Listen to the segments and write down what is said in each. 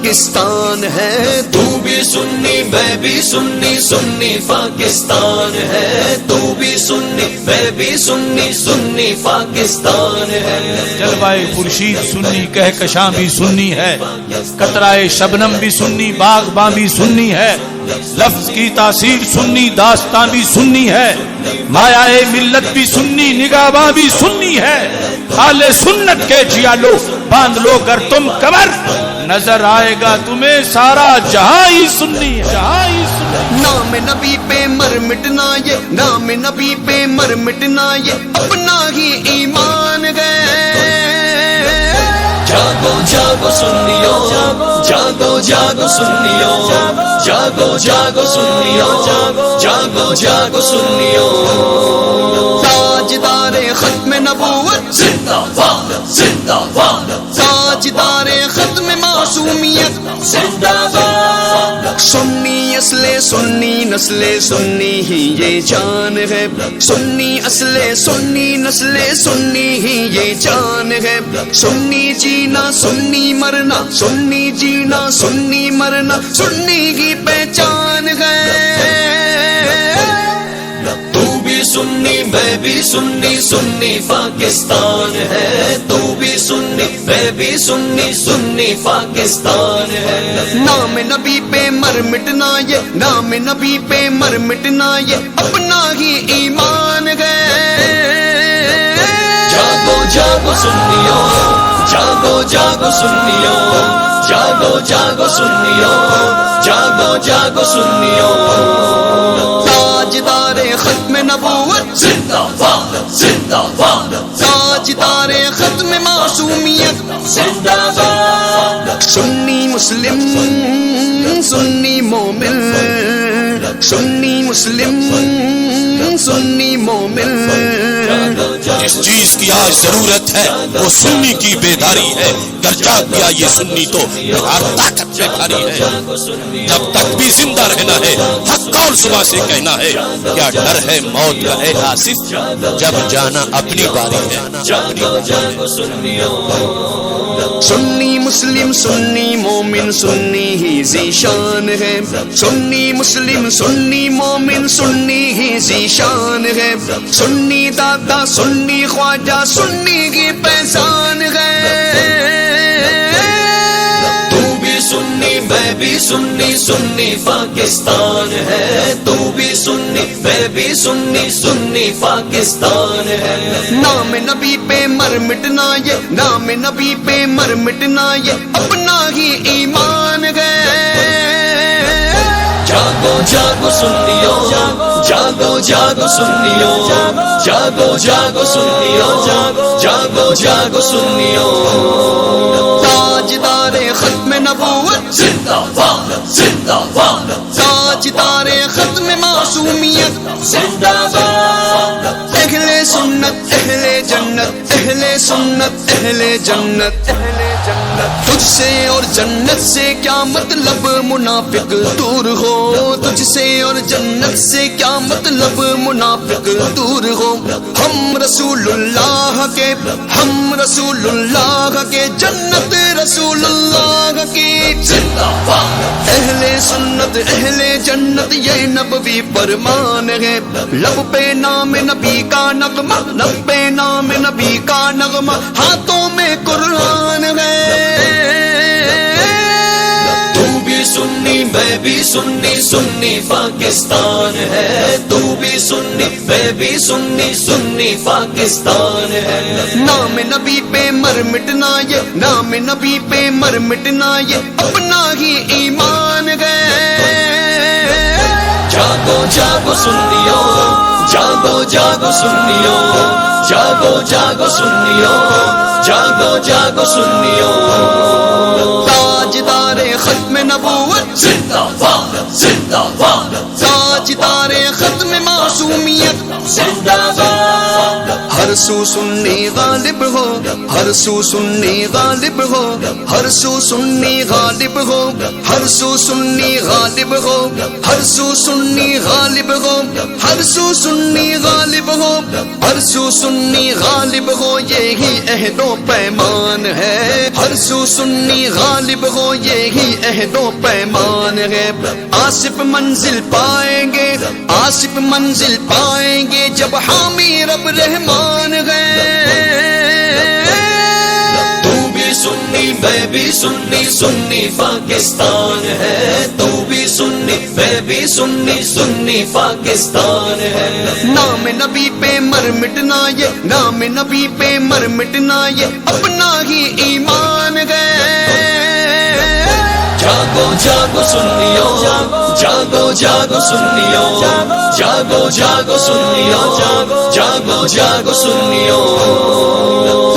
پاکستان ہے، تو بھی سنی میں بھی سنی، سنی پاکستان ہے، تو بھی سنی میں بھی سنی، سنی پاکستان ہے۔ جلوائے خورشید سنی، کہکشاں بھی سنی ہے، قطرائے شبنم بھی سنی، باغباں بھی سنی ہے، لفظ کی تاثیر سنی، داستان بھی سنی ہے، مایا ملت بھی سنی، نگاہباں بھی سنی ہے۔ آل سنت کے جیالو باندھ لو گر تم کمر، نظر آئے گا تمہیں سارا جہاں ہی سنی ہے، جہاں ہی سنی۔ نام نبی پہ مر مٹنا یہ، نام نبی پہ مر مٹنا یہ اپنا ہی ایمان ہے۔ جاگو جاگو سنیو، جاگو جاگو سنیو، جاگو جاگو سنیو، جاگو جاگو سنیو۔ تاجدار ختم نبوت زندہ باد، زندہ باد، تاجدار ختم معصومیت زندہ باد۔ سنی اصل سنی نسل سنی ہی یہ جان ہے، سنی اصل سنی نسل سنی ہی یہ جان ہے۔ سنی جینا سنی مرنا، سنی جینا سنی مرنا، سنی کی پہچان ہے۔ تو بھی سنی میں بھی سنی، سنی پاکستان ہے، تو بھی سنی میں بھی سنی، سنی پاکستان ہے۔ نام نبی پہ مر مٹنا یہ، نام نبی پہ مر مٹنا یہ اپنا ہی ایمان ہے۔ جاگو جاگو سنیو، جاگو جاگو سنیو، جاگو جاگو سنیو، جاگو جاگو سنیو۔ تاجدار ختم نبوت زندہ باد، زندہ باد، تاجدار ختم معصومیت زندہ باد۔ سنی مسلم سنی مومن، سنی مسلم سنی مومن۔ جس چیز کی آج ضرورت ہے وہ سنی کی بیداری ہے، گر جاگ گیا یہ سنی تو ہر طاقت میں بھاری ہے۔ جب تک بھی زندہ رہنا ہے حق اور صبح سے کہنا ہے، کیا ڈر ہے موت کا اے آصف، جب جانا اپنی باری ہے۔ سنی مسلم سنی مومن سنی ہی ذیشان ہے، سنی مسلم سنی مومن سنی ہی ذیشان ہے۔ سنی دادا سنی خواجہ سنی کی پہچان ہے۔ تو بھی سنی میں بھی سنی، سنی پاکستان ہے، تو بھی سنی میں بھی سنی، سنی پاکستان ہے۔ نام نبی پہ مر مٹنا یہ، نام نبی پہ مر مٹنا یہ اپنا ہی ایمان ہے۔ جاگو جاگو سنیو، جاگو جاگو سنیو، جاگو جاگو سنیو، جاگو جاگو سنیو۔ تاجدار ختم نبوت زندہ باد، زندہ باد، تاجدار ختم معصومیت زندہ باد۔ اہل سنت اہل جنت، اہل سنت اہل جنت، تجھ سے اور جنت سے کیا مطلب منافق دور ہو، تجھ سے اور جنت سے کیا مطلب منافق دور ہو۔ ہم رسول اللہ کے، ہم رسول اللہ کے، جنت رسول اللہ کی زندہ باد۔ اہل سنت اہل جنت یہ نبوی فرمان ہے، لب پہ نام نبی کا نغمہ، لب پہ نام نبی کا نغمہ، ہاتھوں میں قرآن ہے۔ تو بھی سنی میں بھی سنی، سنی پاکستان ہے، تو بھی سنی میں بھی سنی، سنی پاکستان ہے۔ نام نبی پہ مر مٹنا یہ، نام نبی پہ مر مٹنا یہ اپنا ہی ایمان ہے۔ جاگو جاگو سنیو، جاگو جاگو سنیو، جاگو جاگو سنیو، جاگو جاگو سنیو۔ تاجدار ختم نبوت زندہ باد، زندہ باد، تاجدار ختم معصومیت زندہ باد۔ ہر سو سنی غالب ہو، ہر سو سنی غالب ہو، ہر سو سنی غالب ہو، ہر سو سنی غالب ہو، ہر سو سنی غالب ہو، ہر سو سنی غالب ہو، ہر سو سنی غالب ہو، یہی عہد و پیمان ہے، ہر سو سنی غالب ہو، یہی عہد و پیمان ہے۔ آصف منزل پائیں گے، آصف منزل پائیں گے جب حامی رب رحمان ہے۔ تو بھی سنی میں بھی سنی، سنی پاکستان ہے، تو بھی سنی میں بھی سنی، سنی پاکستان ہے۔ نام نبی پہ مر مٹنا یہ، نام نبی پہ مر مٹنا یہ اپنا ہی ایمان ہے۔ جاگو جاگو سنیو، جاگو جاگو سنیو، جاگو جاگو سنیو، جاگو جاگو سنیو۔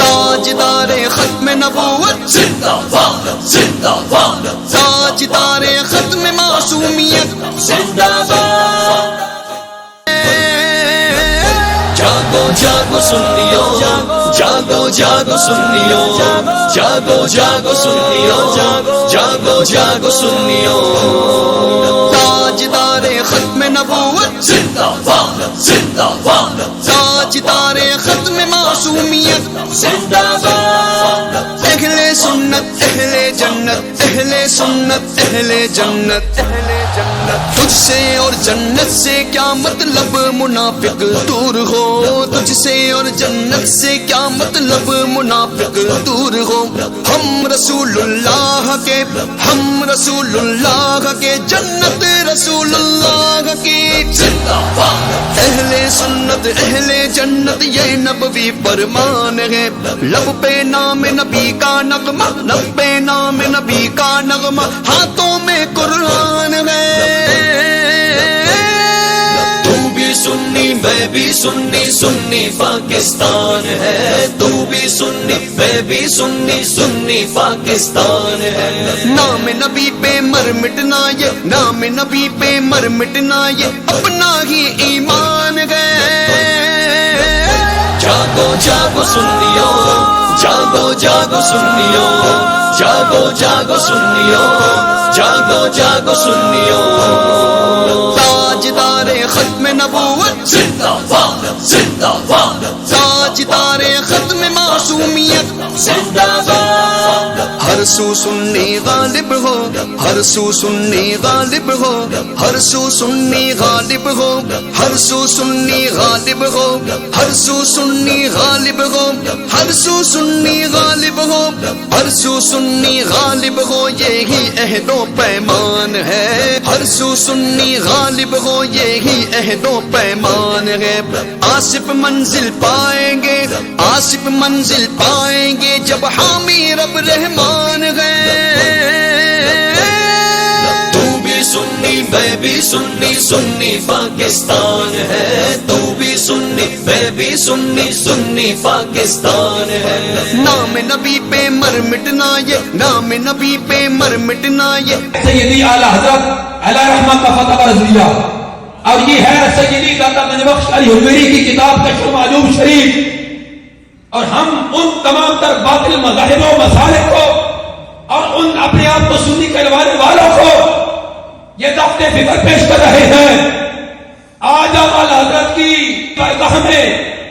تاجدار ختم نبوت زندہ باد، زندہ باد، تاجدار ختم معصومیت زندہ باد۔ جاگو جاگو سنیو، جاگو جاگو سنیو، جاگو جاگو سنیو، جاگو جاگو سنیو۔ تاجدار ختم نبوت زندہ باد، زندہ باد، تاجدار ختم معصومیت زندہ باد۔ اہل سنت اہل جنت، اہل سنت اہل جنت، اہل جنت۔ تجھ سے اور جنت سے کیا مطلب منافق دور ہو، تجھ سے اور جنت سے کیا مطلب منافق دور ہو۔ ہم رسول اللہ کے، ہم رسول اللہ کے، جنت رسول اللہ کی۔ زندہ باد، اہل سنت اہل جنت یہ نبوی فرمان ہے، لب پہ نام نبی کا نغمہ، لب پہ نام نبی کا نغمہ، ہاتھوں میں قرآن ہے۔ تو بھی سنی میں بھی سنی، سنی پاکستان ہے، تو بھی سنی میں بھی سنی، سنی پاکستان ہے۔ نام نبی پہ مر مٹنا یہ، نام نبی پہ مر مٹنا یہ اپنا ہی ایمان ہے۔ جاگو جاگو سنیو، جاگو جاگو سنیو، جاگو جاگو سنیو، جاگو جاگو سنیو۔ تاجدار ختم نبوت زندہ باد، زندہ باد، تاجدار ختم معصومیت زندہ باد۔ ہر سو سنی غالب ہو، ہر سو سنی غالب ہو، ہر سو سنی غالب ہو، ہر سو سنی غالب ہو، ہر سو سنی غالب ہو، ہر سو سنی غالب ہو، ہر سو سنی غالب ہو، یہی عہد و پیمان ہے، ہر سو سنی غالب ہو، یہی عہد و پیمان ہے۔ آصف منزل پائیں گے، آصف منزل پائیں گے جب حامی رب رحمان ہے۔ تو بھی سنی میں بھی سنی، سنی پاکستان ہے، تو بھی سنی میں بھی سنی، سنی پاکستان ہے۔ نام نبی پہ مر مٹنا یہ، نام نبی پہ مر مٹنا یہ سیدی اعلیٰ حضرت علیہ رحمت کا فتح رضویہ، اور یہ ہے سیدی داتا منبخش علی حلویری کی کتاب کشف معلوم شریف۔ اور ہم ان تمام تر باطل مذاہب و مسالک کو اور ان اپنے آپ کو سنی کہلوانے والوں کو یہ دعوت فکر پیش کر رہے ہیں۔ آج آپ اعلیٰ حضرت کی بارگاہ میں